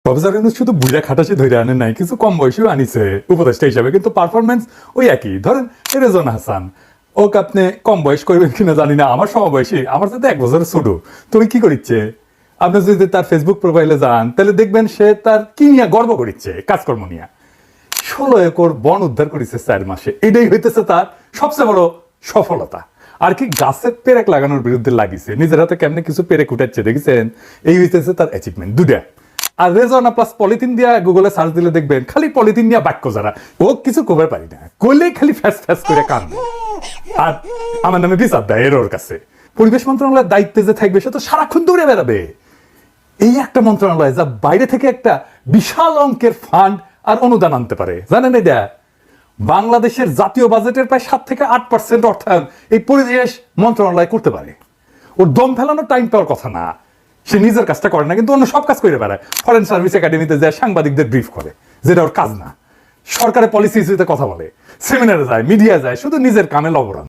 Professor Yunus শুধু বুইড়া খাটাসি ধরে আনেন নাই, কিছু কম বয়সীও আনিছে উপদেষ্টা হিসাবে, কিন্তু পারফরমেন্স ওই একই। ধরেন রেজন হাসান, ওকে আপনি কম বয়স করবেন কিনা জানি না, আমার সমবয়সী, আমার সাথে 1 বছরের ছোট। তুমি কি করিচ্ছে? আপনি যদি তার ফেসবুক প্রোফাইলে যান তাহলে দেখবেন সে তার কি নিয়ে গর্ব করিচ্ছে, কাজকর্ম নিয়ে। 16 একর বন উদ্ধার করেছে 4 মাসে, এটাই হইতেছে তার সবচেয়ে বড় সফলতা। আর কি গাছের পেরেক লাগানোর বিরুদ্ধে লাগিছে, নিজের হাতে কেমনে কিছু পেরেক উঠাচ্ছে দেখেছেন, এই হইতেছে তার অ্যাচিভমেন্ট দুটা। আর রেজনা প্লাস পলিথিন দিয়া গুগলে সার্চ দিলে দেখবেন খালি পলিথিন নিয়ে বাক্য যারা, ও কিছু কবে পারি না, কইলেই খালি ফ্যাস ফ্যাস করে কান। আর আমার নামে বিচার দেয় এর ওর কাছে। পরিবেশ মন্ত্রণালয়ের দায়িত্বে যে থাকবে সে তো সারাক্ষণ দৌড়ে বেড়াবে। এই একটা মন্ত্রণালয় যা বাইরে থেকে একটা বিশাল অঙ্কের ফান্ড আর অনুদান আনতে পারে, জানেন এটা? বাংলাদেশের জাতীয় বাজেটের প্রায় 7 থেকে 8% অর্থায়ন এই পরিবেশ মন্ত্রণালয় করতে পারে। ওর দম ফেলানোর টাইম পাওয়ার কথা না, সে নিজের কাজটা করে না, কিন্তু অন্য সব কাজ করে বেড়ায়। ফরেন সার্ভিস একাডেমিতে যায় সাংবাদিকদের ব্রিফ করে, যেটা ওর কাজ না। সরকারের পলিসি ইস্যুতে কথা বলে, সেমিনারে যায়, মিডিয়া যায়, শুধু নিজের কামে লবড়ান।